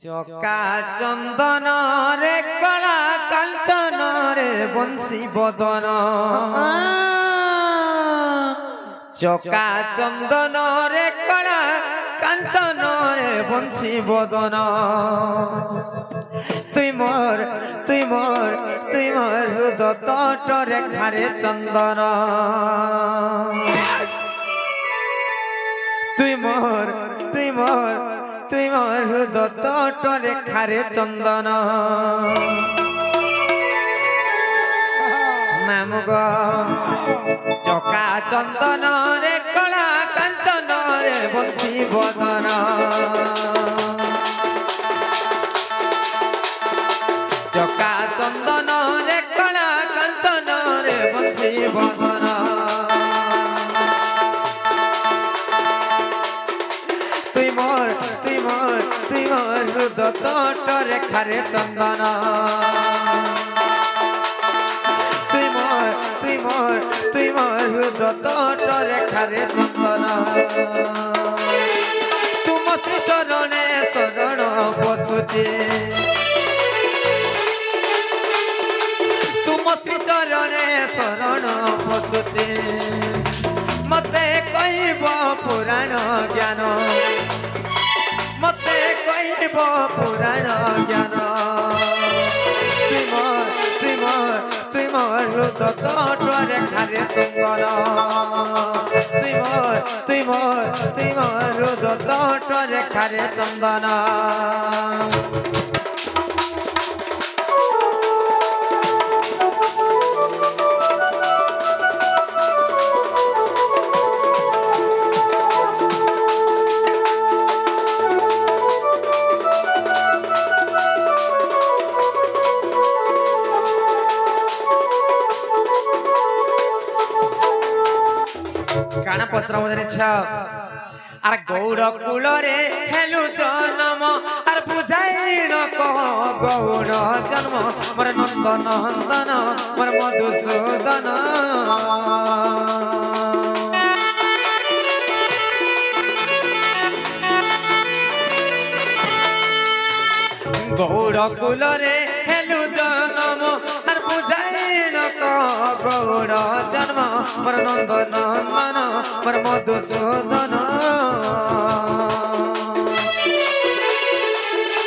চকা চন্দন রে কলা কাঞ্চন রে বংশী বদন চকা চন্দন রে কলা কাঞ্চন রে বংশী বদন তুই মোর হৃদ তট রেখারে চন্দন তুই মোর হৃদ তট রেখারে চন্দন নামগ চকা চন্দন রে কলা কাঞ্চন রে বংশী বদন চকা চন্দন রে কলা কাঞ্চন রে বংশী বদন তুই মোর হৃদ তট রেখারে চন্দন তুই মোর হৃদ তট রেখারে চন্দন তুম শ্রী চরণে শরণ বসুছি তুম শ্রী চরণে শরণ বসুছি মতে কইব পুরাণ জ্ঞান মতে কইব পুরাণ জ্ঞান তুই মোর হৃদ তট রেখারে চন্দন তুই মোর হৃদ তট রেখারে চন্দন কানা পত্র জানিছ আর গৌড় কূলরে হেলু জন্ম আর বুঝাই কহ গৌড় জন্ম মোর নন্দ নন্দন মোর মধুসূদন গৌড় কূলরে হেলু জন্ম আর বুঝাই গৌড় জন্ম মোর নন্দ নন্দন মোর মধুসূদন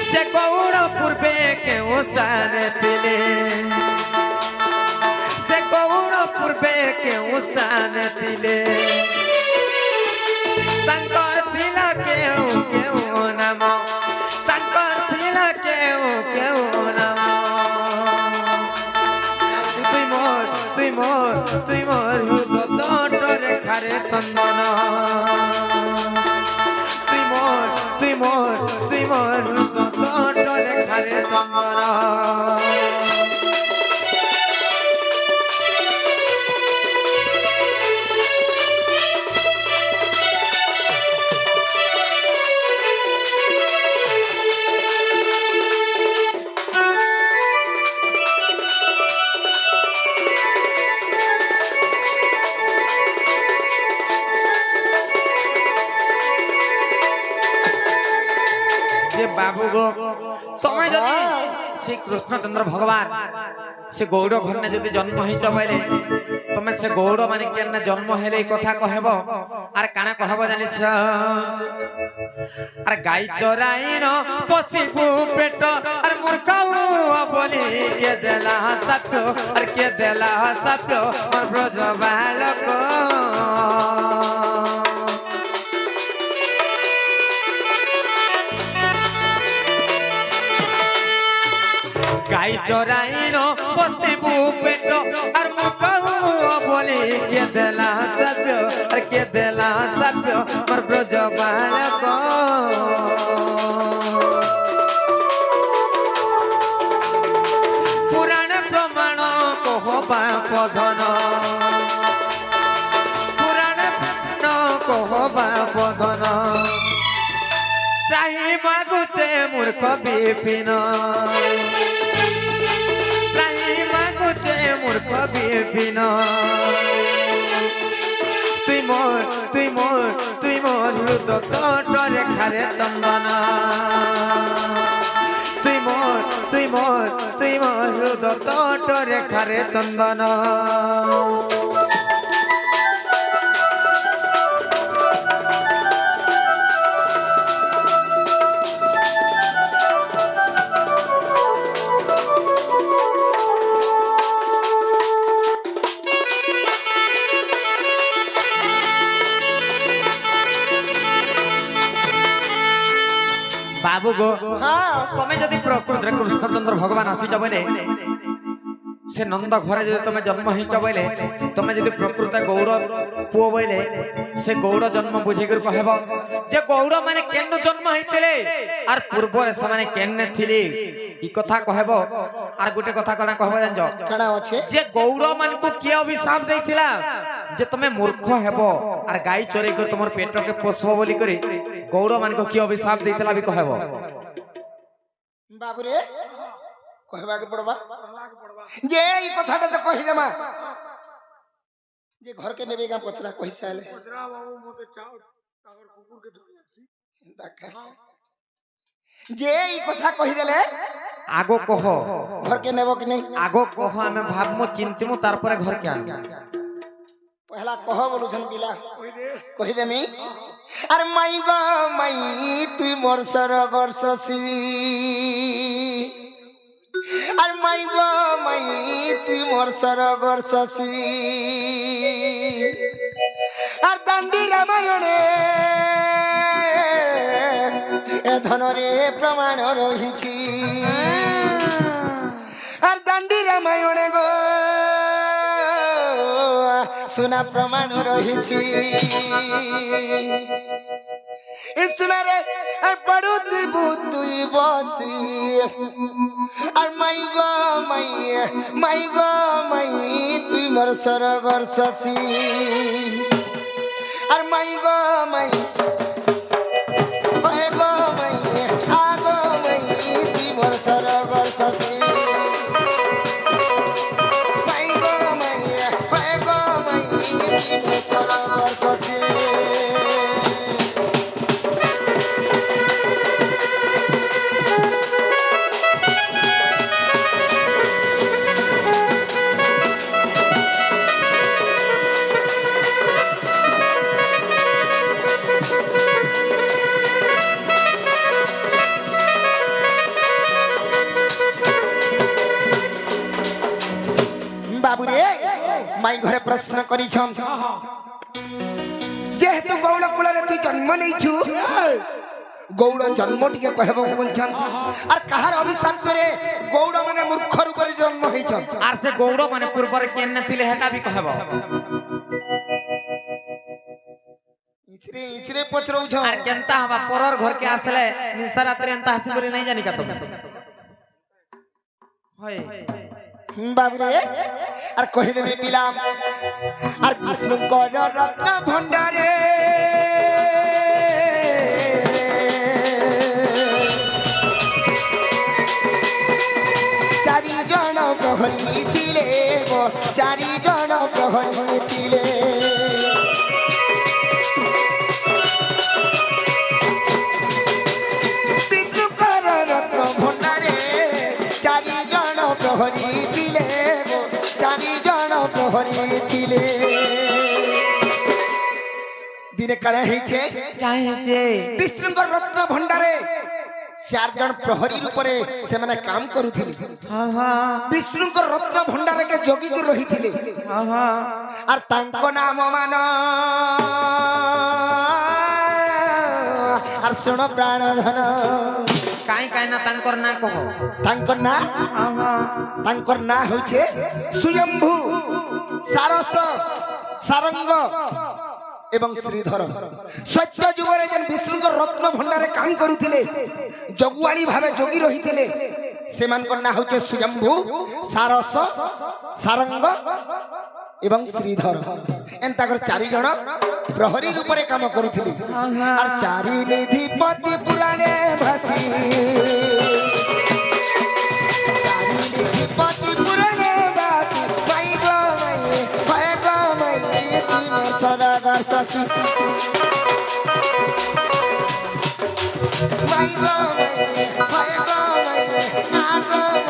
সে গৌড় পূর্বে কেউ স্থানে ଥିଲେ সে গৌড় পূর্বে কেউ স্থানে ଥିଲେ তাঙ্কর ଥିଲା কেউ কেউ নাম তাঙ্কর ଥିଲା কেউ কেউ নাম তুই মোর হৃদ তট রেখারে চন্দন তুই মোর হৃদ তট রেখারে চন্দন बाबू गो तुम्हें जदि श्री कृष्णचंद्र भगवान से गौड़ घर ने जदि जन्म होइच पहिले तुम्हें से गौड़ माने के ने जन्म हेले कथा कहबो आर काना कहबो जानिछ आर गाई चराइन पसिबु पेट आर मूर्खौ बोली के देला साप्यो आर के देला साप्यो मोर ब्रज बालक गाई चराइन पसिबु पेट और मुखौ बोली के देला साप्यो और के देला साप्यो मोर ब्रज बालक पुराण प्रमाण कहबा पधन पुराण कहबा पधन चाही मागुचे मूर्ख विपिन मूर्ख विपिन तुई मोर हृद तट রেখারে চন্দন তুই মোর দত্ত রেখারে চন্দন बाबू गो तुम्हें जदि प्रकृति कृष्णचंद्र भगवान आसीच बोले से नंद घरे जब तुम जन्म होच बोले तुम जब प्रकृत गौड़ पुओ बोले से गौड़ जन्म बुझेकर कहब जे गौड़ माने केन जन्म होइतिले आर पूर्व से माने केन थिले ई कथा कहब आर गोटे कथा कना कहब जानजो कणा अछि जे गौड़ मान को के अभिशाप देथिला जे तुम मूर्ख हेबो आर गाय चोरी कर तुमर पेट के पोसबो बोली करी गौड़ मान को के अभिशाप देथिला भी कहब बाबू रे कहबा के पड़बा जे ई कथाटा त कहि देमा जे घर के नेबे का पचरा कहि साले पचरा बाबू मते चाव तागर कुकुर के डर लागसी देखा जे ई कथा कहि देले आगो कहो घर के नेबो कि नहीं आगो कहो हमें भाबमु चिंतमु तार पर घर के आन पहला कहो बोलु जन बिला कहि देमी अरे माई गो माई तुई मोर सरगर ससी अरे माई गो माई तुई मोर सरगर ससी আর দান্ডি রামায়ণে এ ধনরে প্রমাণ রহিছি আর দান্ডি রামায়ণে গো সোনা প্রমাণ রহিছি ইসুনারে আর পড়ুতি বুতুই বসি আর মাই গো মাই তুই মোর সরগর সসি আর মাই গো মাই ওই গো মাই আগো মাই তুই মোর সরগর সসি মাই গো মাই ওই গো মাই তুই মোর সরগর সসি माई घरे प्रश्न करिछन जेहेतु गौड़ कुल रे तू जन्म नहीं छु गौड़ जन्म टिके कहबो बोलछन और कहार अभिशाप करे गौड़ माने मूर्ख रूप रे जन्म होइछन आर से गौड़ माने पूर्व रे केन थिले हेटा भी कहबो इचरे पचरौ छ आर केनता हवा परर घर के आसले निसा रात्रि एंता हसी बोली नहीं जानी का तो होय बाबू रे और कहि देबे पिलाम और विष्णु को रत्न भंडारे चारि जन प्रहरी थिले गो चारि जन प्रहरी थिले विष्णु को रत्न भंडारे चारि जन प्रहरी दिने काले हेछे काहे हेछे विष्णु रत्न भंडारे चार जन प्रहरी रूपरे से माने काम करूथिले हां हां विष्णु रत्न भंडारे के जोगी के रहिथिले हां हां और तांको नाम मान और सुनो प्राणधन काई काई ना तांकर ना कहो तांकर ना हां हां तांकर ना होछे स्वयंभू सारस सारंग एवं श्रीधर सत्य जुगरे जन विष्णु रत्न भंडारे काम करूथिले जगुआली भावे जोगी रहिथिले सेमान को ना होचे स्वयंभू सारस सारंग एवं श्रीधर एंता कर चारि जण प्रहरी रूप रे काम करूथिले और चारि निधिपति पुराणे भासी चारि निधिपति पुराणे भासी भाई गो भाई तुम सदागर ससी भाई गो भाई गो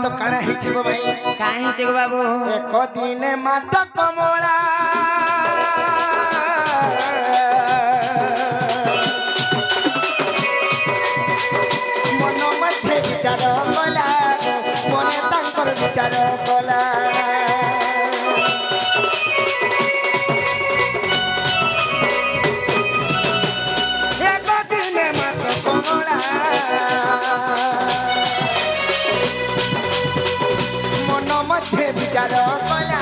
तो काना ହେଇଛି गो भाई काहे चे गो बाबू एक दिन मात कमला मन मध्य विचार कला मने तांकर विचार कला एक दिन मात कमला मन मध्य विचार कला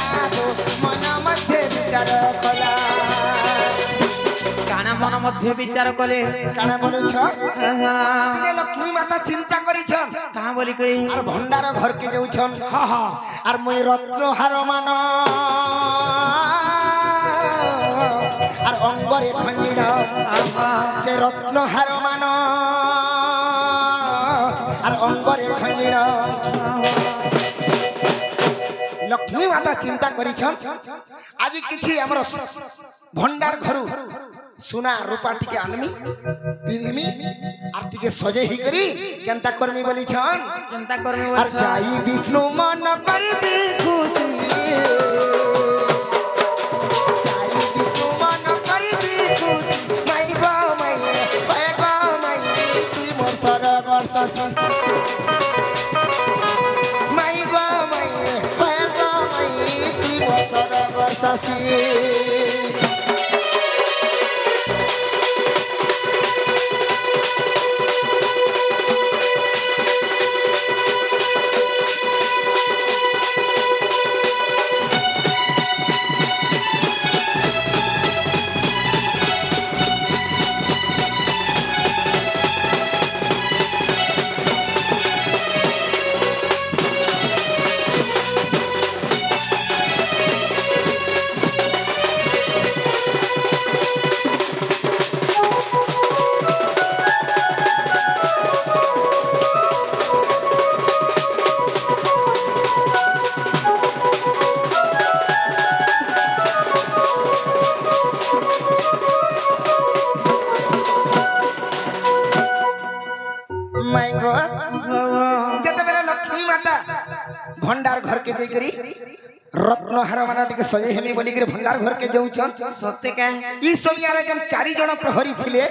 मन मध्य विचार कला काना मन मध्य विचार कले काना बोलुछ दिने लक्ष्मी माता चिंता करिछन कहाँ बोली कही आर भंडार घर के जाउछन हा हा आर मुई रत्न हार मान आर अंगरे खंडिन से रत्न हार मान आर अंगरे खंडिन लक्ष्मी माता चिंता करिछन आज किछि हमर भंडार घरु सुना रूपा टिके आनमी पिंधमी आर टिके सजे ही करी केनता करमी बोली छन चिंता करमे आर जाई विष्णु मन करबी खुशी जाई विष्णु मन करबी खुशी माई गो माई तू मोर सरगर ससी माई गो माई तू मोर सरगर ससी भंडार घर के देकरी रत्न हार माना टिके सजे हेमी बोली के भंडार घर के जाउछन सत्य का ई सोनिया रे जन 4 जण प्रहरी थिले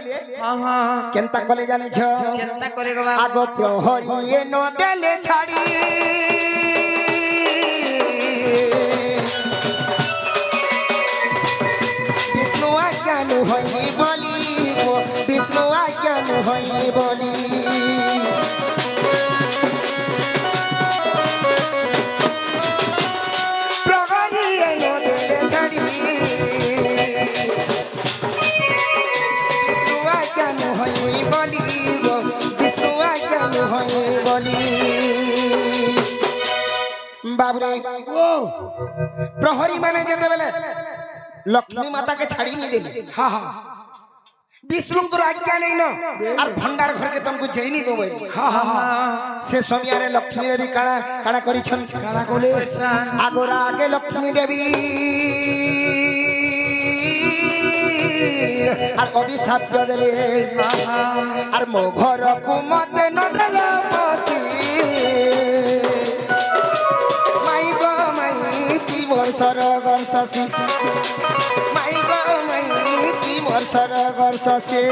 हां हां केनता कले जाने छ केनता करे गो बाबू आगो प्रहरी ए न देले छाड़ी विष्णु आज्ञान होई बोली विष्णु आज्ञान होई बोली बाबरे प्रहरी माने जेते बेले लक्ष्मी माता के छाड़ी नहीं देली हां हां विष्णु को आज्ञा नहीं न और भंडार घर के तुमको जई नहीं दोबे हां हां से सोनिया रे लक्ष्मी देवी काना काना करिछन काना कोले आगोरा आगे लक्ष्मी देवी और अभिशाप देले और मो घर को मत न देला पसी मोर सरगर ससी माई गो माई ती मोर सरगर ससी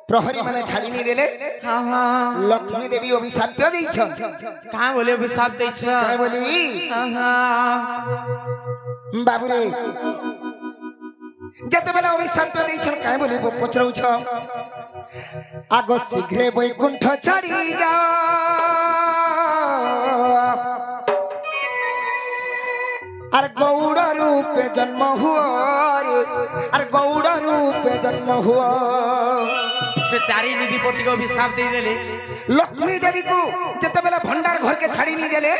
प्रहरी माने छाड़ी नहीं देले हां हां लक्ष्मी देवी अभिशाप दैछन कहां बोले अभिशाप दैछ काय बोली हां हां बाबू रे जते बेला अभिशाप दैछन काय बोली पचरौ छ আগো শীঘ্রে বৈকুণ্ঠ ছাড়ি যাও আর গৌড় রূপে জন্ম হুয়া আর গৌড় রূপে জন্ম হুয়া से चारि निधिपति को अभिशाप दे देले लक्ष्मी देवी को जेतेबेले भंडार घर के छाड़ी नहीं देले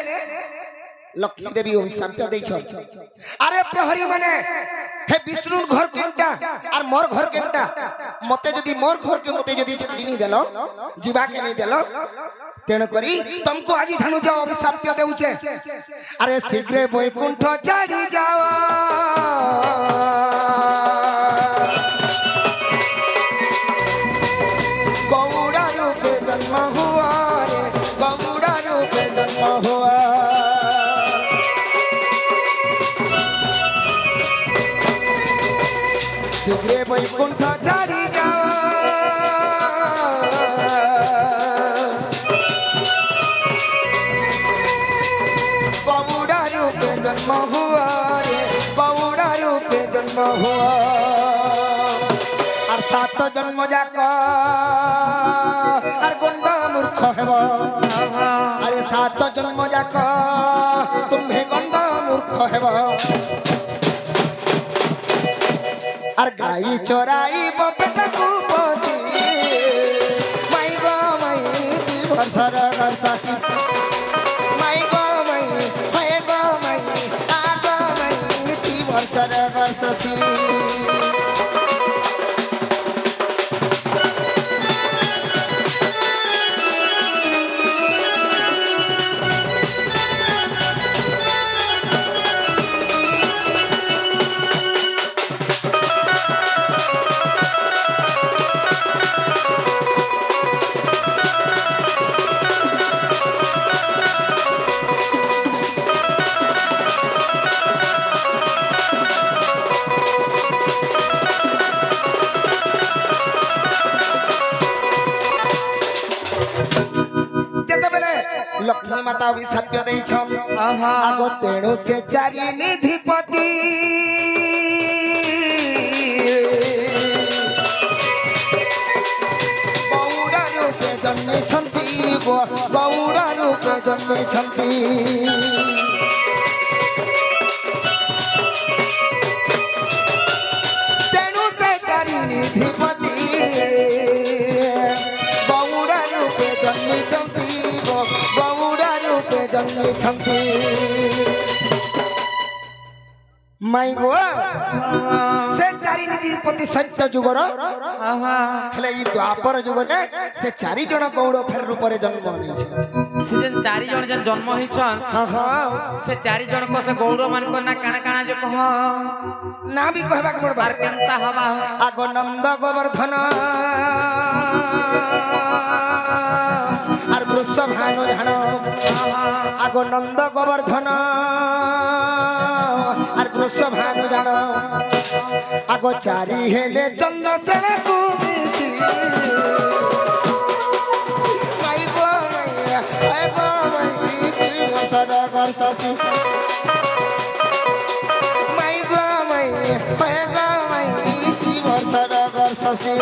लक्ष्मी देवी अभिशाप दे छ अरे प्रहरी माने हे विष्णु घर केनटा और मोर घर केनटा मते जदी मोर घर के मते जदी छाड़ी नहीं देलो जीवा के नहीं देलो तेण करी तुमको आज ठानु जाओ अभिशाप देउचे अरे शीघ्र वैकुंठ छाड़ी जाओ गौड़ा रूपे जन्म हुआ रे गौड़ा रूपे जन्म हुआ शीघ्र वैकुंठ छाड़ी जाओ गौड़ा रूपे जन्म हुआ रे गौड़ा रूपे जन्म हुआ और सात जन्म जाक और गंडा मूर्ख हेब अरे सात जन्म जाक तुम्हें गंडा मूर्ख हेब और गाई चोराई बेटा को पोसी माई गो माई दी वर्षर गर्सासी माई गो माई हे गो माई आ गो माई दी वर्षर गर्सासी लक्ष्मी माता अभिशाप दे आगो तेणु से चारि निधिपति गौड़ा रूपे जन्मे छंती गौड़ा रूपे जन्मे छंती तेणु से चारि निधिपति गौड़ा रूपे जन्मे छंती गौड़ा रूपे जन्मे छंती माई गो से चारि निधिपति सत्य जुगर हेले ई द्वापर जुगरे से चारि जण गौड़ फेर रूप रे जन्म नै छै से जन चारि जण जन जन्म होई छन हां हां से चारि जण को से गौड़ मान को ना काना काना जे कह ना भी कहबा के मोर बार केनता हवा आगो नंद गोवर्धन और वृषभानु झाणो आगो नंद गोवर्धन और वृषभानु झाणो आगो चारि हेले चंद्रसेन को मिसी माई गो माई सदा कर सती माई गो माई सदा कर ससी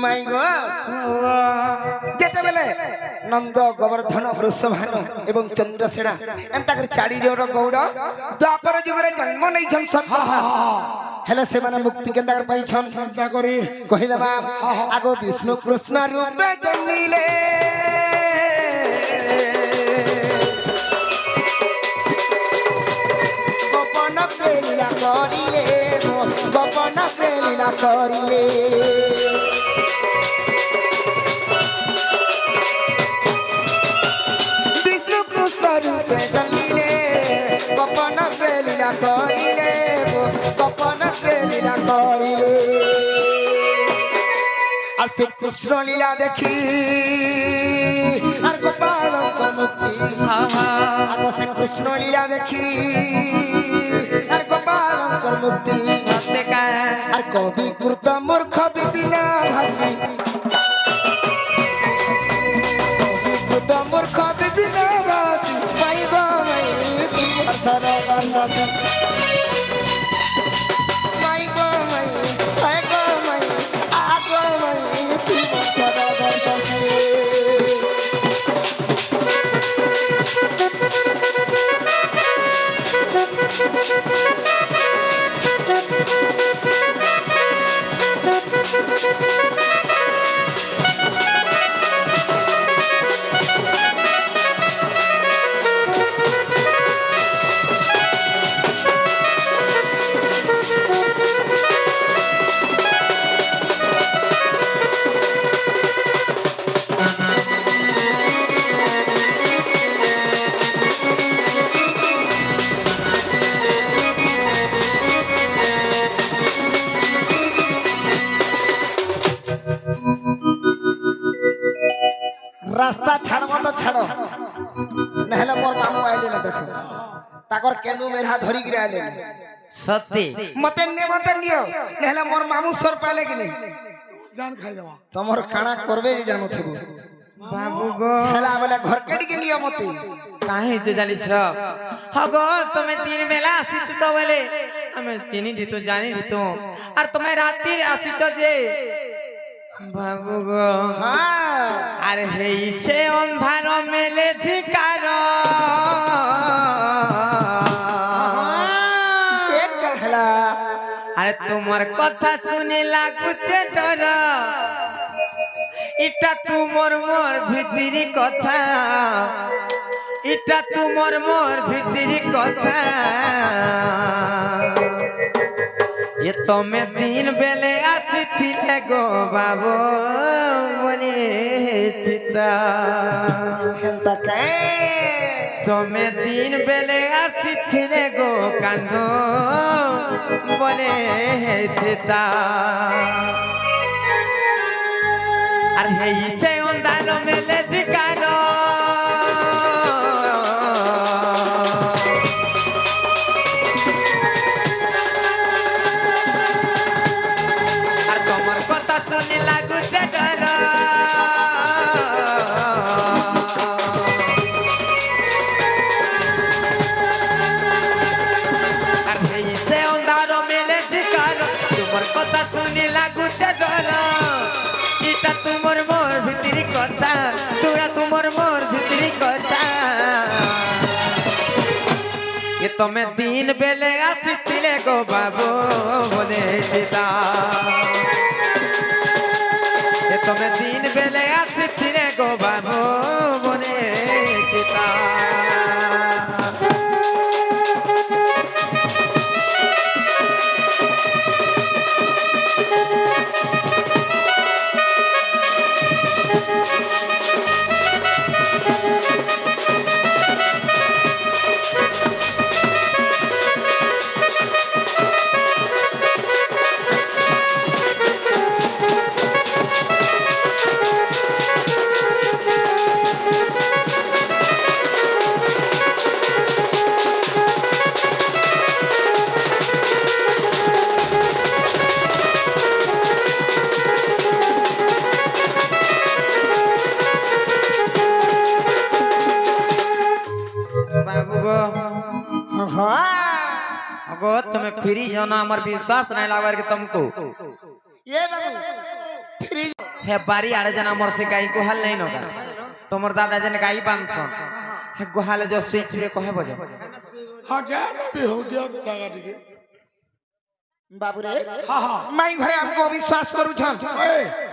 माई गो जेतेबेले नंद गोवर्धन वृषभानु एवं चंद्रसेना एंता कर चारि जण गौड़ द्वापर जुगरे जन्म नै छन सब हेले से माने मुक्ति केंदा कर पाई छन चिंता करी कहि देबा आगो विष्णु कृष्ण रूपे जन्मिले गोपन प्रेला करिले गोपन प्रेला करिले रूपे जन्मिले गोपन प्रेला करिले गोपन সঙ্গে লীলা করিলে আর সে কৃষ্ণ লীলা দেখি আর গোপালক মুক্তি আর সে কৃষ্ণ লীলা দেখি আর গোপালক মুক্তি আর কবি কৃত মূর্খ বিপিনা ভাসি কবি কৃত মূর্খ বিপিনা ভাসি পাইব মাই সর গন্ধ মাইব মাই পাইব মাই আগ মাই সর গন্ধ রাস্তা ছাড়ব তো ছাড় নহলে মোর মামু আইলে না দেখো তাকর কেন্দু মেরা ধরি গিরে আইলে সত্যি মতে নিও নহলে মোর মামু সর পাইলে কি নাই জান খাই দেবা তোমার কানা করবে যে জানো থিব বাবু গো হেলা বলে ঘর কেডিকে নিও মতে কাহে যে জানিস হগো তুমি দিন বেলা আসিত তো বলে আমি চিনি দিত জানি দিত আর তুমি রাত্রির আসিত যে বাবু গো হ্যাঁ আর হেইছে অন্ধার মেলে ঝিকার যে कहला আরে তোমার কথা শুনে লাগুছে ডর এটা তোমার মোর ভিতরি কথা এটা তোমার মোর ভিতরি কথা এ তুমি দিন বেলে আসিছিলে গো বাবু মনে চিতা হেলতা কে তুমি দিন বেলে আসিছিলে গো কান্ড বলে চিতা আর হেইছে অন্ধার মেলে জিকার আর তোমার কথা শুনে লাগুছে ডর আর হেইছে অন্ধার মেলে জিকার তোমার কথা শুনে লাগুছে ডর এটা তোমার মোর ভিতরি কথা তোরা তোমার মোর ভিতরি কথা এ তুমি দিন বেলে আসিছিলে গো বাবু বলে দিদা এ তুমি দিন বেলে আসিছিলে গো বাবু বলে দিদা बाबू गो गो तुम्हें फ्री जाना हमार विश्वास नहीं लागल कि तुमको ये बाबू फ्री हे बारी आड़े जना मोर से गाई को हल नहीं नोगा तोमर दादा जन गाई बांधसन हे गोहाले जो सीख रे कहे बजे हाँ जाए ना भी हो दिया तो लगा दिखे बाबू रे हाँ हाँ माई घरे हमको विश्वास करू छन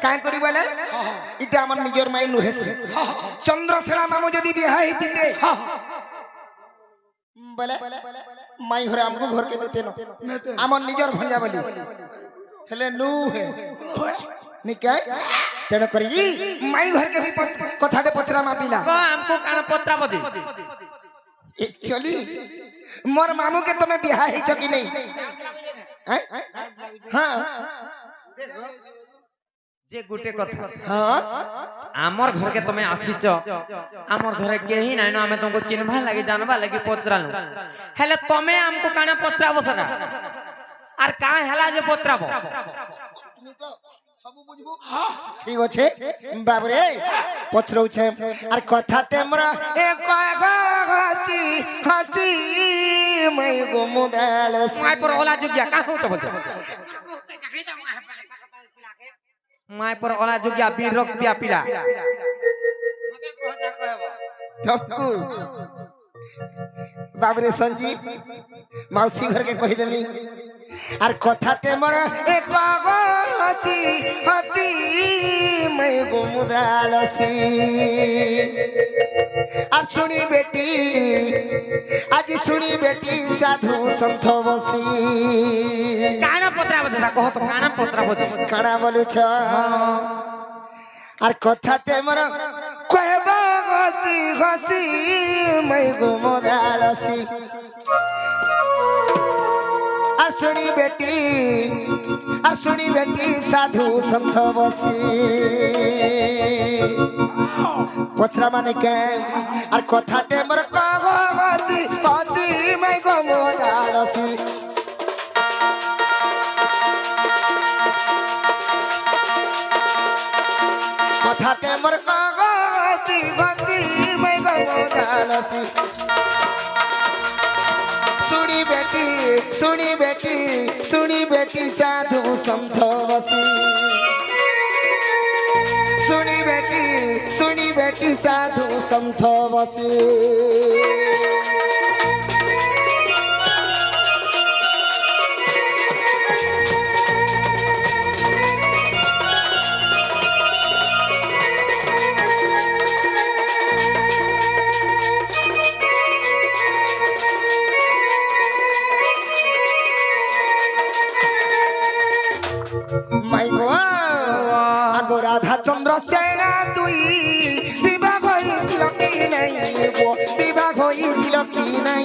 काहे करी बोले हाँ हाँ इटा हमर निजर माई नुहे से हाँ चंद्रसेना मामू जदी बियाह हितिते हाँ बोले माई घरे हमको घर के नेते न नेते हमर निजर भंजा बोली हेले नु है निकाय तेण करी माई घर के भी कथाटे पचरा मा पिला को हमको काना पत्रा बजे एक्चुअली मोर मामू के तमे बियाह हि छकी नहीं হ্যাঁ হ্যাঁ যে গুটে কথা হ্যাঁ আমার ঘরকে তুমি আসিছ আমার ঘরে কেহি নাই না আমি তোমাকে চিনবা লাগি জানবা লাগি পচরালু হেলে তুমি আমকো কানে পচরাবো সেটা আর কা হেলা যে পচরাবো ঠিক আছে বাবরে পচরৌছে আর কথাতে মোরা এ কয় হাসি হাসি মই গো মুদালস মাই পর ওলা জুগিয়া কা হতো বলতে মাই পর ওলা জুগিয়া বিরক্তিয়া পিলা তপু বাবরে সঞ্জীব মাউসি ঘরকে কই দেমি আর কথাতে মোরা এ কয় হাসি হাসি মই গো মুদালসি আর শুনি বেটি আজ শুনি বেটি সাধু সন্ত বসি কানা পচরাবো সেটা কহ তো কানা পচরাবো কানা বলুছ আর কথাতে মোরা কয়বা হাসি হাসি মই গো মুদালসি আর শুনি বেটি সাধু সন্ত বসি পচরা মানে কে আর কথাতে মোর কব হাসি হাসি মই গো মুদালসি কথাতে মোর কব হাসি হাসি মই গো মুদালসি सुनी बेटी साधु संत बसी सुनी बेटी साधु संत बसी আগো রাধা চন্দ্র সেনা তুই বিবাহ হয়েছিল কি নাই বিবাহ হয়েছিল কি নাই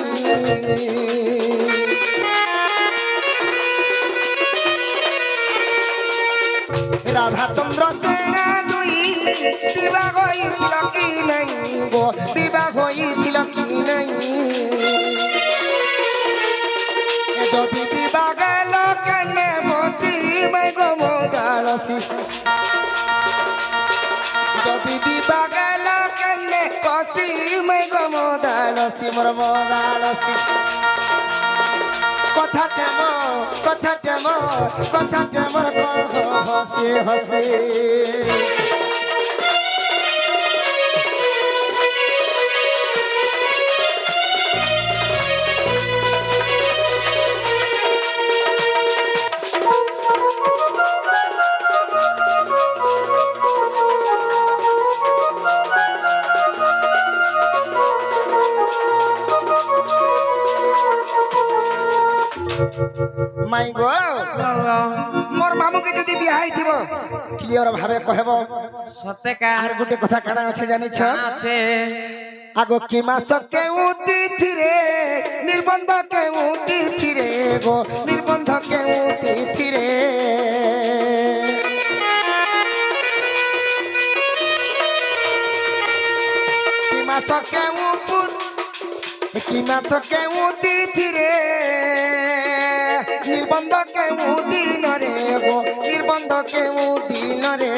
রাধা চন্দ্র সেনা তুই বিবাহ হয়েছিল কি নাই বিবাহ হয়েছিল কি নাই যদি বিবাহ গেল কেনে বসি মই গো মুদালসি যদি বিবাহ গেল কেনে বসি মই গো মুদালসি মোর মুদালসি কথাতে মোর হসি হসি মাই গো মোর মামুকে যদি বিয়া হইতিব ক্লিয়ার ভাবে কহেব সতে কা আর গুটে কথা কানা আছে জানিছ আছে আগো কি মাস কেউ তিথিরে নির্বন্ধ কেউ তিথিরে গো নির্বন্ধ কেউ তিথিরে কি মাস কেউ তিথিরে নির্বন্ধ কেউ দিনরে গো নির্বন্ধ কেউ দিনরে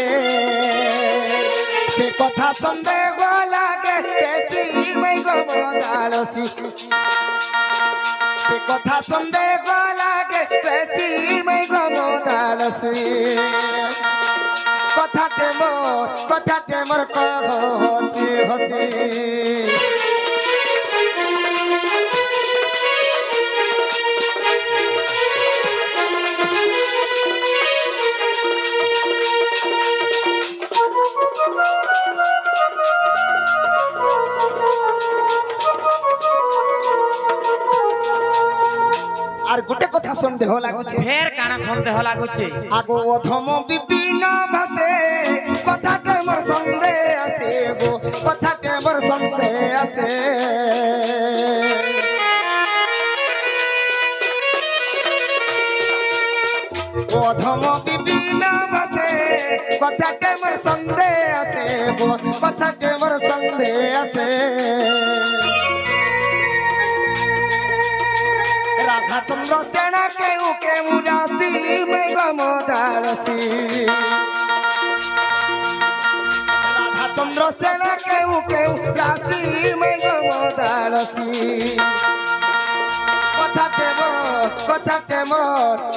সে কথা সন্দেহ লাগে বেশি মই গো মুদালসি সে কথা সন্দেহ লাগে বেশি মই গো মুদালসি কথাতে মোর হসি হসি আর গোটে কথা সন্দেহ লাগুছে ফের কানা সন্দেহ লাগুছে আগো অধম বিপিন ভাসে কথাতে মোর সন্দেহ আছে গো কথাতে মোর সন্দেহ আছে কথাতে মোর সন্দেহ আছে বুয়া কথাতে মোর সন্দেহ আছে রাধাচন্দ্র সেনা কেউ কেউ রাশি মেঘ মদারসি রাধাচন্দ্র সেনা কেউ কেউ রাশি মেঘ মদারসি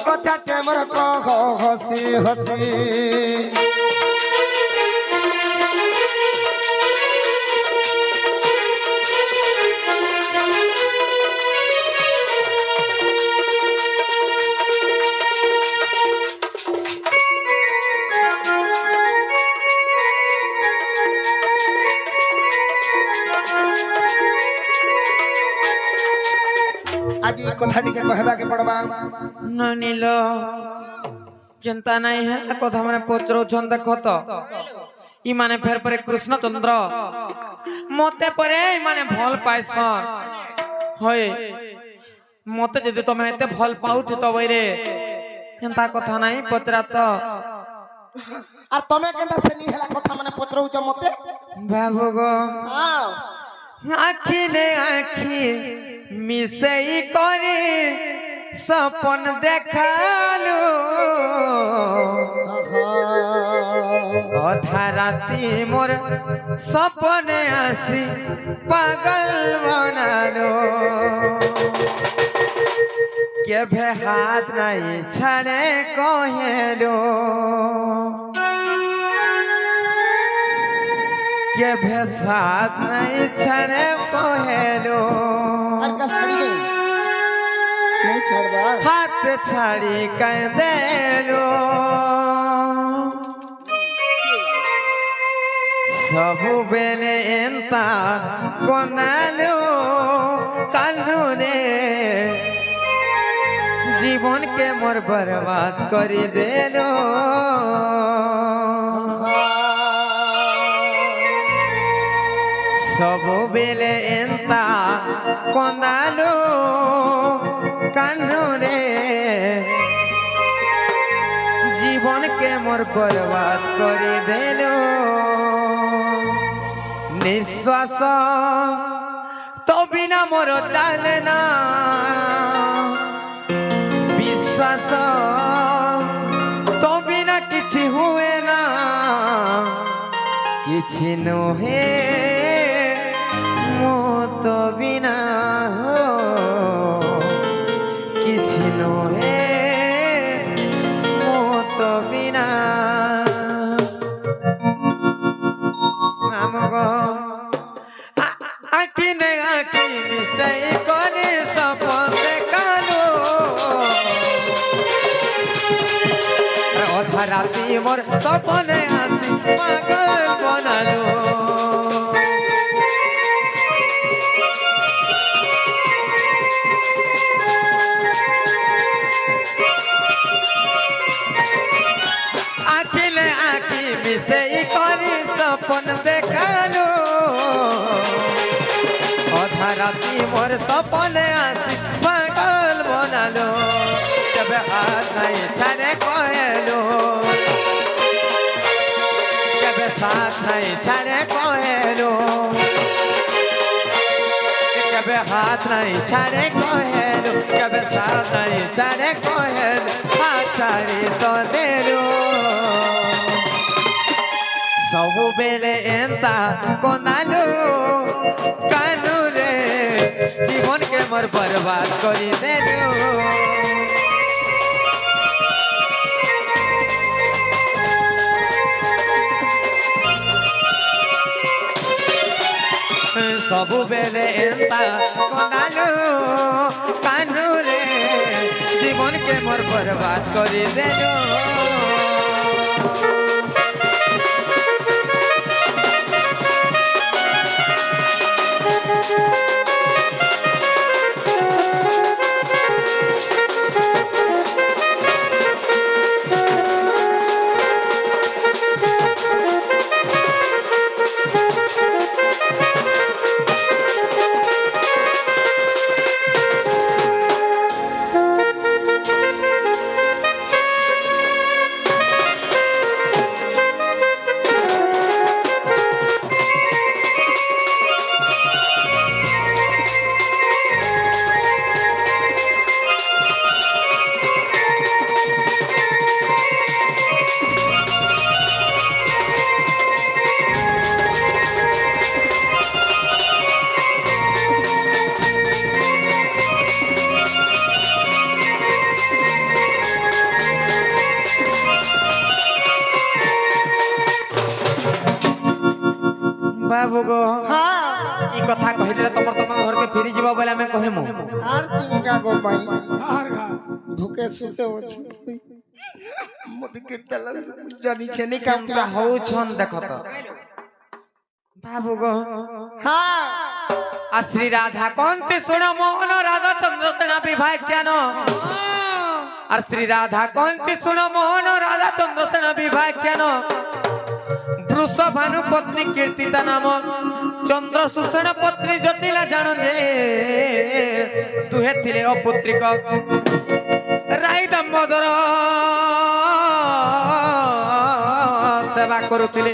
কথাতে মোর কহ হসি হসি আজি কথাটিকে কহবাকে পড়বা ননিল চিন্তা নাই হ্যাঁ কথা মানে পচরৌছন দেখ তো ই মানে ফের পরে কৃষ্ণচন্দ্র মতে পরে মানে ভাল পাইছন হয় মতে যদি তুমি এতে ভাল পাউথি তো বইরে চিন্তা কথা নাই পচরা তো আর তুমি কেনটা সেনি হেলা কথা মানে পচরৌছ মতে বাবু গো হ্যাঁ আখি নে আখি মিশাই করে সপন দেখালো অধা রাতি মোর সপনে আসি পাগল বানালো কেভে হাত নাই ছাড়ে কহেলো কেভে সাথ নাই ছাড়ে কহেলো আর কাল ছাড়ি দে नहीं छड़वा हाथ छाड़ी कंदेलो सबु बेले एंता कोनालो कालू रे जीवन के मोर बर्बाद करी देलो सबु बेले एंता कोनालो कानू रे जीवन के मोर बर्बाद करी देलो निश्वास तो बिना मोर चले ना विश्वास तो बिना किछि हुए ना किछि नहे मो तो बिना हो किछि नहे मो तो बिना हमको आखी ने आखी मिसाई करे सपन देखालो अधा राती मोर सपने आसी पागल बनालो सपन देखालो अधा राती मोर सपने आसी पागल बनालो जब हाथ नहीं छाड़े कहलो जब साथ नहीं छाड़े कहलो जब हाथ नहीं छाड़े कहलो जब साथ नहीं छाड़े कहलो हाथ छाड़ी तो देलो सबु बेले एंता कोनालो कानू रे जीवन के मोर बर्बाद करी देलो सबु बेले एंता कोनालो कानू रे जीवन के मोर बर्बाद करी देलो बाबू गो हाँ ई कथा कहिले तुम घर के फिरी जीव बोले हमें कहमु আর তুমি কা গো ভাই আর ঘা ভুকে সুসে আছে মতে কেতা লাগ জানি ছেনি কাম केमता हौ छन देख त बाबू गो হ্যাঁ आ श्री राधा कौनती सुन मोहन राधा चंद्रसेना विवाह ज्ञान और श्री राधा कौनती सुन मोहन राधा चंद्रसेना विवाह ज्ञान वृषभानु पत्नी कीर्तिता नाम चंद्रसूषण पत्नी जटिला जान जे दुहे थिले अपुत्रिक राई दामोदर सेवा करुथिले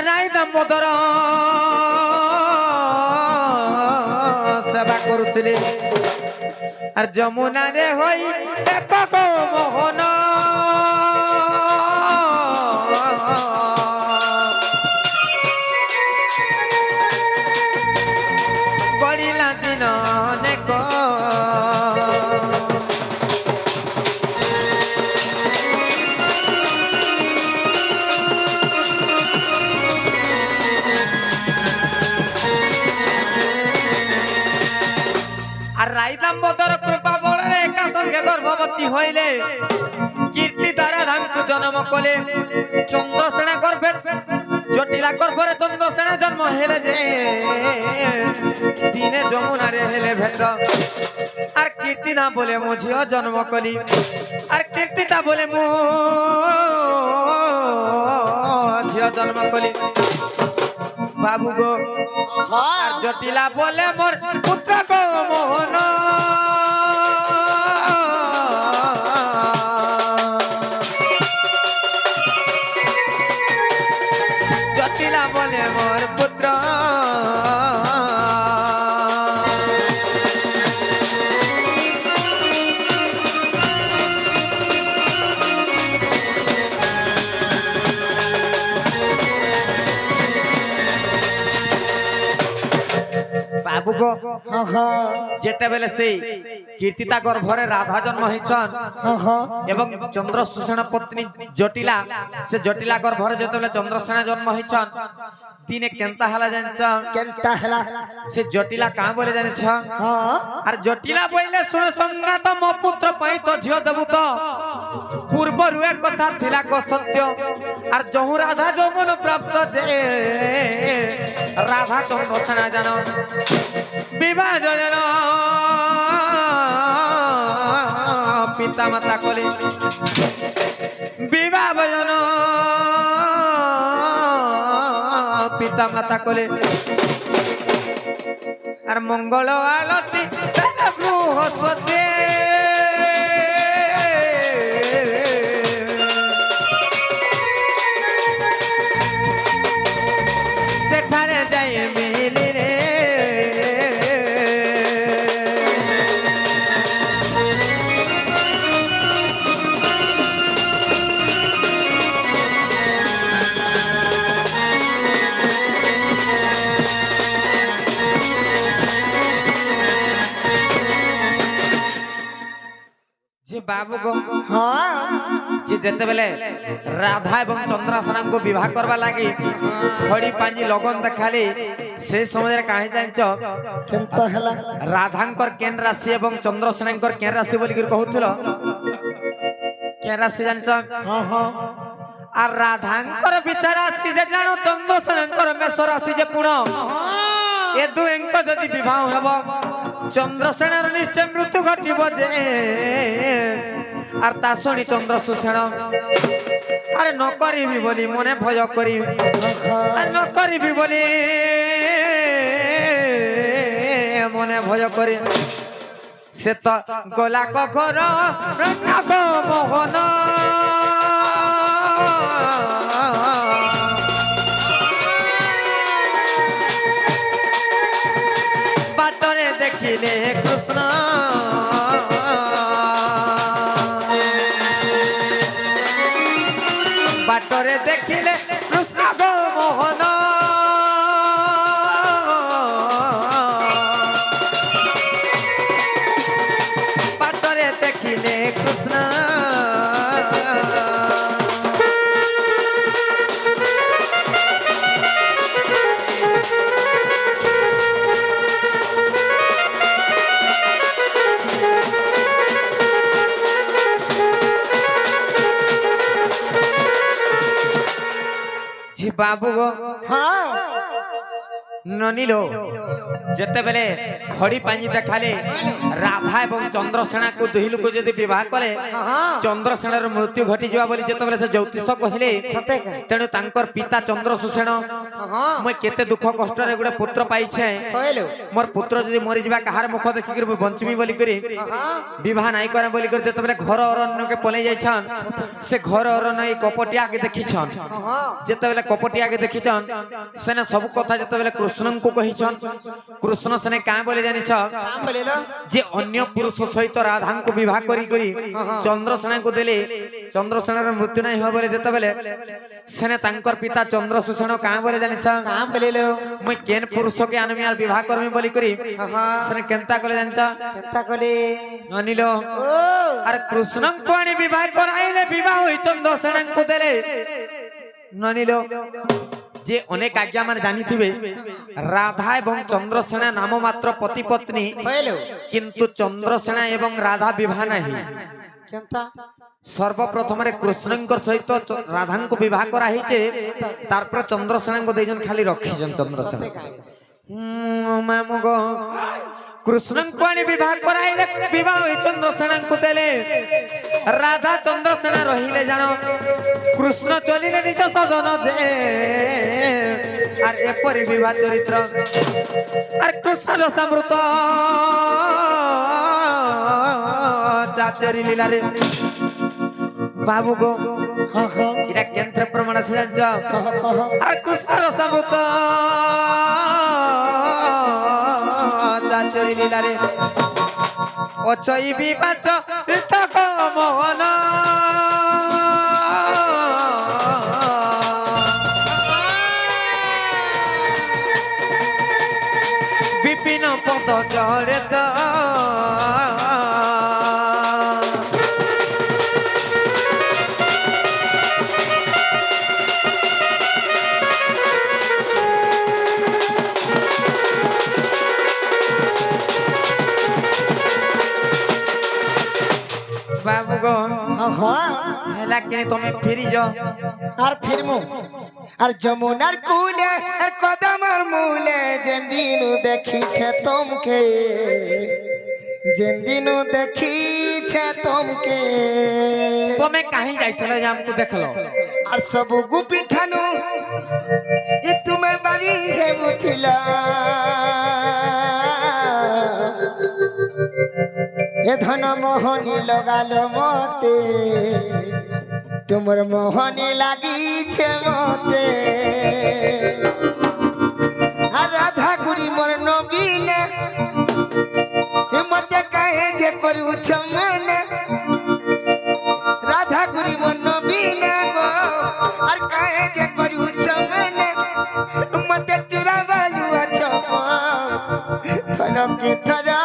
राई दामोदर सेवा करुथिले और जमुना रे होई एक को मोहन बड़िला दिन अनेक राईदाम्बोदर कृपा बल एका संगे गर्भवती हईले कीर्ति द्वारा धांकु जन्म कले चंद्रसेना गर्भे जटिला गर्भरे चंद्रसेना जन्म हेले जे दिने जमुना रे हेले भेट और कीर्ति ना बोले मो झियो जन्म कली और कीर्तिता बोले मो झियो जन्म कली बाबू गो और जटिला बोले मोर पुत्र को मोहन जटिला बोले मोर पुत्र बाबू गो हाँ हाँ जेटा बेले से कीर्तिता गर्भरे राधा जन्म होइछन हाँ हाँ एवं चंद्रसूषण पत्नी जटिला से जटिला गर्भरे जेतेबेले चंद्रसेना जन्म होइछन दिने केनता हला जानछ केनता हला से जटिला का बोले जानछ हाँ और जटिला बोले सुन संगात मो पुत्र पई तो झियो देबु तो पूर्व रुए कथा थिला को सत्य और जहु राधा जौमन प्राप्त जे राधा चंद्रसेना जानो विवाह जन पिता माता कले विवाह भजन पिता माता कले और मंगल आलती बृहस्पति सेठारे जाई मिली रे बाबू को हाँ जे जेते बेले राधा एवं चंद्रसेना को विवाह करबा लागि खड़ी पांजी लगन देखाली से समय रे काहे जानछ केनता हला राधांकर केन राशि एवं चंद्रसेनांकर केन राशि बोली कर कहउथलो केन राशि जानछ हाँ हाँ आ राधांकर विचार राशि जे जानो चंद्रसेनांकर मेष राशि जे पुण ए दुएंक जदि विवाह हेबो चंद्रसेनार निश्चय मृत्यु घटिब जे आर ता शुणी चंद्रसूषण अरे न करिबी बोली मने भय करी न करिबी बोली मने भय करी से तो गोला को घर रंग मोहन बाटरे देखिले कृष्ण बाटरे देखिले कृष्ण गो मोहन बाटरे देखिले कृष्ण ঝি বাবু গো হ্যাঁ ননিলো যেতে বেলে খড়ি পাঁজি দেখালে রাধা এবং চন্দ্রসেনা কো দুই লোক যদি বিবাহ করে চন্দ্রসেনার মৃত্যু ঘটি যাওয়া বলি যেতে বেলে সে জ্যোতিষ কহিলে তেণু তাঙ্কর পিতা চন্দ্রসেন মই কেতে দুঃখ কষ্টরে গোটে পুত্র পাইছে মোর পুত্র যদি মরি যা কাহার মুখ দেখি করে বঞ্চমি বলি করে বিবাহ নাই করে বলি করে যেতে বেলে ঘর অরণ্যকে পলাই যাইছন সে ঘর অরণ্য এই কপটিয়াকে দেখিছন যেতে বেলে কপটিয়াকে দেখিছন সেনা সব কথা যেতে বেলে কৃষ্ণଙ୍କୁ কহিছন কৃষ্ণ সেনে কাঁ বলে জানিছ যে অন্য পুরুষ সহিত রাধাଙ୍କୁ বিবাহ করি করি চন্দ্রসেনাଙ୍କୁ দেলে চন্দ্রসেনার মৃত্যু নাই হব বলে যেতে বেলে সেনে তাঙ্কর পিতা চন্দ্রসেন কাঁ বলে জানিছ মুই কেন পুরুষকে আনমি আর বিবাহ করমি বলি করি সেনে কেনতা কলে জানিছ অনিল আর কৃষ্ণଙ୍କୁ আনি বিবাহ করাইলে বিবাহ হই চন্দ্রসেনাଙ୍କୁ দেলে ননিল যে অনেক আগে আমার জানিথিবে রাধা এবং চন্দ্রসেনা নাম মাত্র পতি পত্নী কিন্তু চন্দ্রসেনা এবং রাধা বিবাহ নাহি সর্বপ্রথমে কৃষ্ণঙ্কর সহিত রাধাঙ্কু বিবাহ করা হয়েছে তারপরে চন্দ্রসেনাঙ্কু দুইজন খালি রক্ষিছেন চন্দ্রসেনা কৃষ্ণঙ্কু আনি বিবাহ করাইলে বিবাহ চন্দ্রসেনাঙ্কু দেলে রাধা চন্দ্রসেনা রহিলে জানো কৃষ্ণ চলিলে নিজ সদন যে আর এপরি বিবাহ চরিত্র আর কৃষ্ণ রসামৃত জাতেরি লীলারে বাবু গো এটা কেন্দ্র প্রমাণ আছে জানছ আর কৃষ্ণ রসামৃত জাতেরি লীলারে অচই বিবাচ ঋতক মোহন বিপিন পদ জড়ে বাবু গো হেলা কিনে তুমি ফিরি যাও আর ফিরমু আর যমুনার কূলে আর কদমের মূলে যেদিন দেখিছে তোমকে যেদিন দেখিছে তোমকে তুমি কাহি যাইছিল যে আমকু দেখলো আর সব গুপি ঠানু ই তুমি বাড়ি হেউছিল এ ধন মোহনী লগাল মতে তোমার মোহনী লাগিছে মতে আর রাধা গুরি মোর নবীনে মতে কাহে যে করুছ মনে রাধা গুরি মোর নবীনে গো আর কাহে যে করুছ মনে মতে চুরা বালু আছ থরকে থরা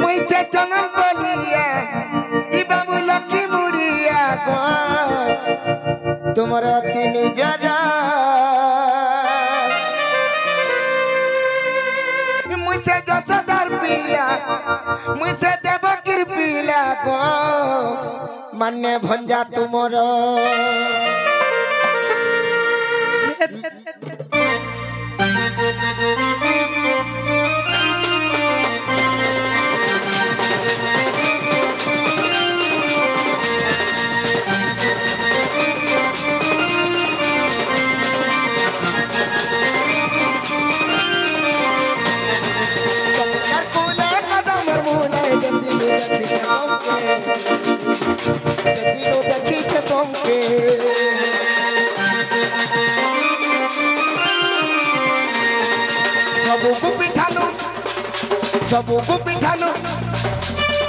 মুইসে জঙ্গল বলিয়া ই বাবু লক্ষ্মী মুড়িয়া গো তোমার অতি নিজরা মুইসে যশোদার পিলা মুইসে দেবকীর পিলা গো মানে ভঞ্জা তুমর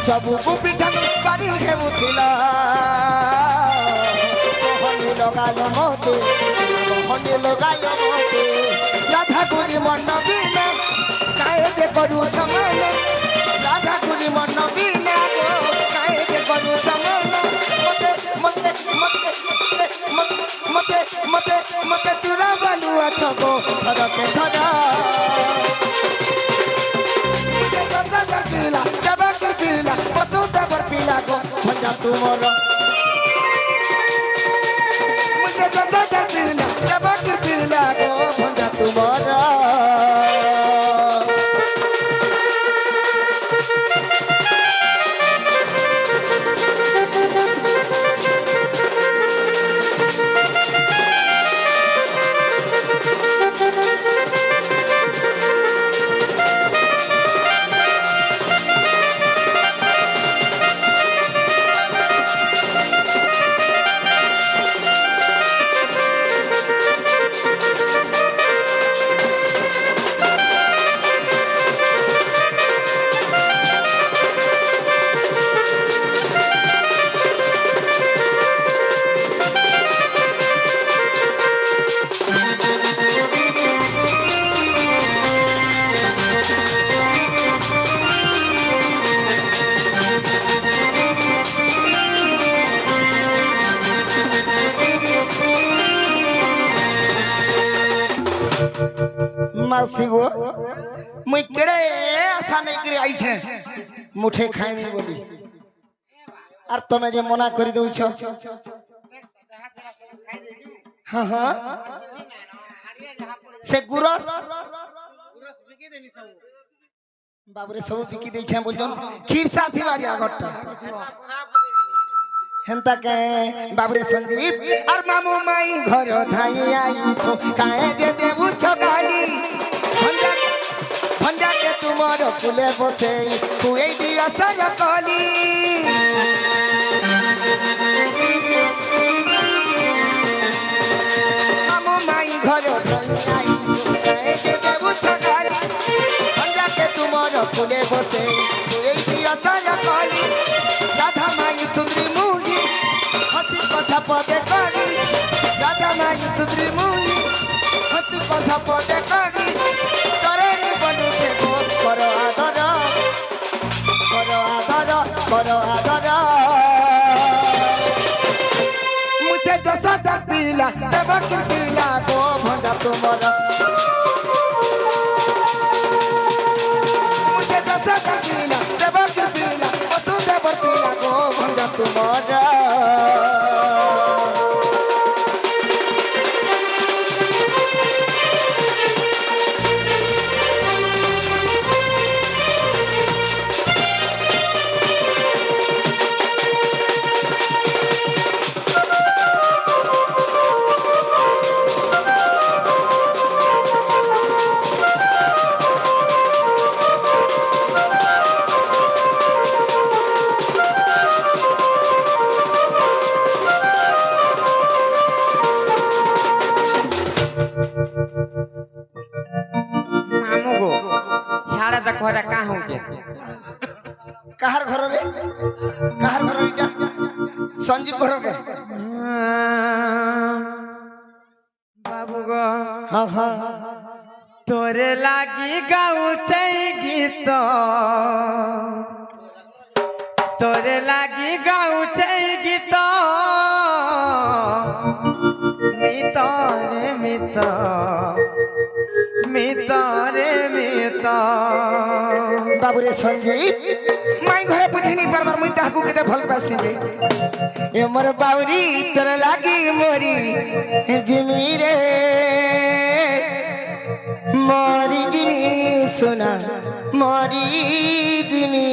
सबको पिठानु पारी हेउथिला मोहनी लगालो मोते राधा गुरी मन बिना काहे जे करू छमने राधा गुरी मन बिना गो काहे जे करू छमने मते मते मते मते मते मते चुरा बालू अछको धरके धरा पीला जब पीला पशु जबर पीला को भंजा तुमरो मासी गो मुई केड़े आशा नहीं करे आई छे मुठे खाइनी बोली और तमे जे मना करी दउ छ हां हां से गुरस बाबरे सब बिकी दे छे बोलजन खीर साथी बारी आगट हेंता के बाबरे संदीप और मामू माई घर धाई आई छो काहे जे देबु छ गाली भंजा के तुमर फुले बसे कुए दिया सर कली मामू माई घर धाई आई छो काहे जे देबु छ गाली भंजा के तुमर फुले बसे कुए दिया सर कली राधा माई सुंदरी मुही हसी कथा पदे करी राधा माई सुंदरी मुही हसी कथा पदे करी तरेरी बनु छे गो करो आदर करो आदर मुझे जो सदा पीला देव की पीला गो भंडा तुमर मुझे जो सदा पीला देव की पीला वसुदेव पीला गो भंडा तुमर देखो रे का हो के कहार घर रे कहार घर इटा संजीव घर रे बाबू गो हां हां तोरे लागी गाऊ छै गीत तोरे लागी गाऊ छै गीत मित रे मित मित रे मित बाबू रे संजीव माई घरे बुझनी परवर मुई ताकू के भल पासी दे ए मोर बावरी तोर लागी मोरी जिमी रे मोरी जिमी सुना मोरी जिमी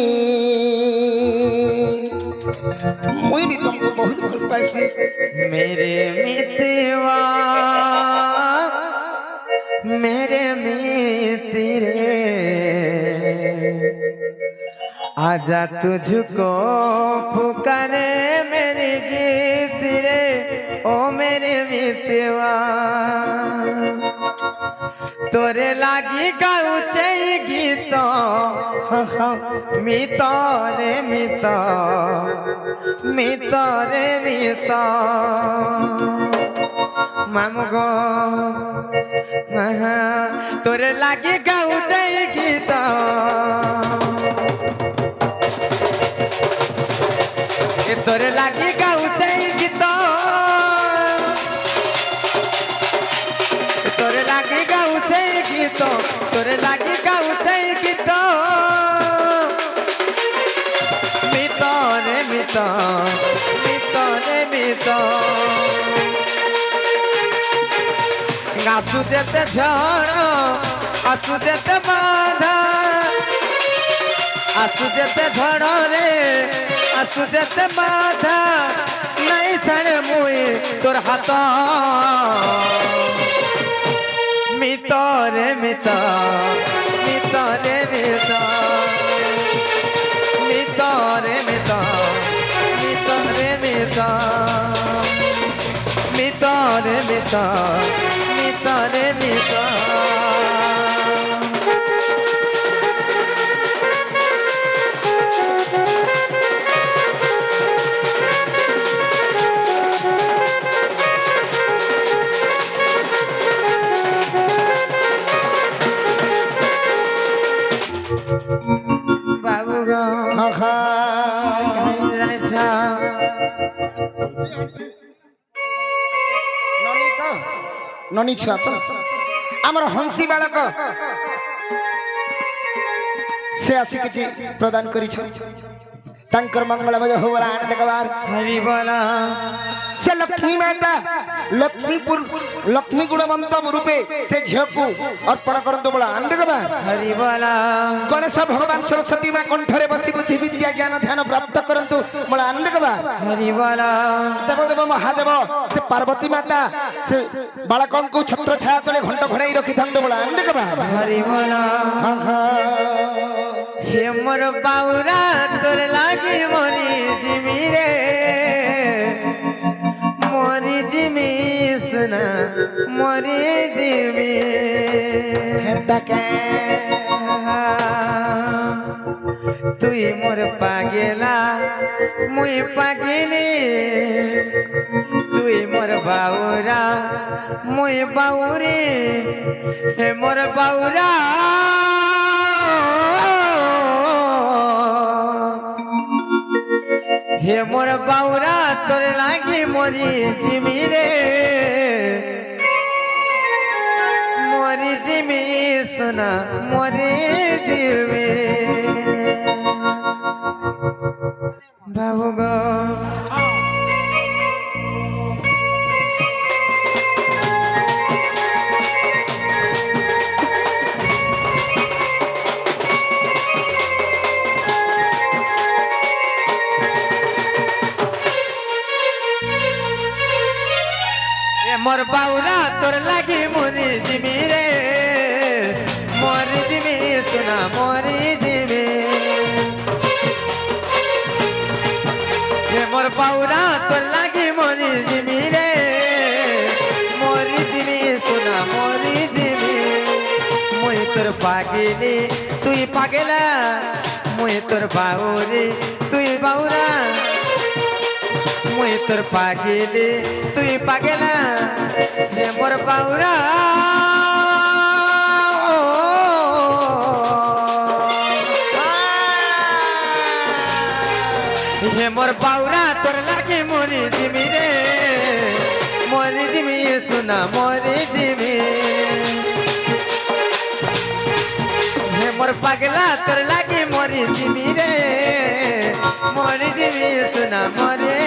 मुई भी तुमको बहुत भल पासी मेरे मितवा मेरे मित्र आजा तुझको पुकारे मेरे गीत रे ओ मेरे मितवा तोरे लागी गाऊ छै गीत मित रे मित मित रे मित मामू गो तोरे लागी गाऊ छै गीत तोरे लागी गाऊ छै गीत तोरे लागी गाऊ छै गीत तोरे लागी गाऊ छै गीत मित रे मित मित रे मित आसु जेते झड़ आसु जेते बाधा आसु जेते झड़ रे आसु जेते बाधा नहीं छाड़े मुई तोर हाथ मित रे मित मित रे मित मित रे मित मित रे मित मित रे मित मित रे मित बाबू गो ननी छुआ तो আমার হংসী বালক সে আসি কিছু প্রদান করেছেন তাঙ্কর মঙ্গলময় হওয়ার আনন্দ কবার হরি বলা সে লক্ষ্মী মাতা লক্ষ্মীপুর লক্ষ্মী গুণবন্ত রূপে সে ঝিওকু অর্পণ করন্তু বলা আনন্দ কবার হরি বলা গণেশ ভগবান সরস্বতী মা কণ্ঠরে বসি বুদ্ধি বিদ্যা জ্ঞান ধ্যান প্রাপ্ত করন্তু বলা আনন্দ কবার হরি বলা দেবদেব মহাদেব সে পার্বতী মাতা সে বালকଙ୍କୁ ছত্র ছায়া তলে ঘণ্ট ঘোড়াই রখিথান্তু বলা আনন্দ কবার হরি বলা হে মোর বাউরা তোর লাগি মরি জিমি রে মরি জিমি সুনা মরি জিমি হেতাকে তুই মোর পাগেলা মুই পাগেলি তুই মোর বাউরা মুই বাউরে হে মোর বাউরা হে মোর বাউরা তোর লাগি মরি জিমি রে মরি জিমি সোনা মরি জিমি বাবু গো মোর বাউরা তোর লাগি মরি জিমি রে মরি জিমি সোনা মরি জিমি মোর বাউরা তোর লাগি মরি জিমি রে মরি জিমি সোনা মরি জিমি মুই তোর পাগিলি তুই পাগেলা মুই তোর বাউরি তুই বাউরা মুই তোর পাগিলি তুই পাগেলা হে মোর বাউরা হে মোর বাউরা তোর লাগে মরি জিমি রে মরি জিমি সোনা মরি জিমি হে মোর পাগলা তোর লাগে মরি জিমি রে মরি জিমি সোনা মরে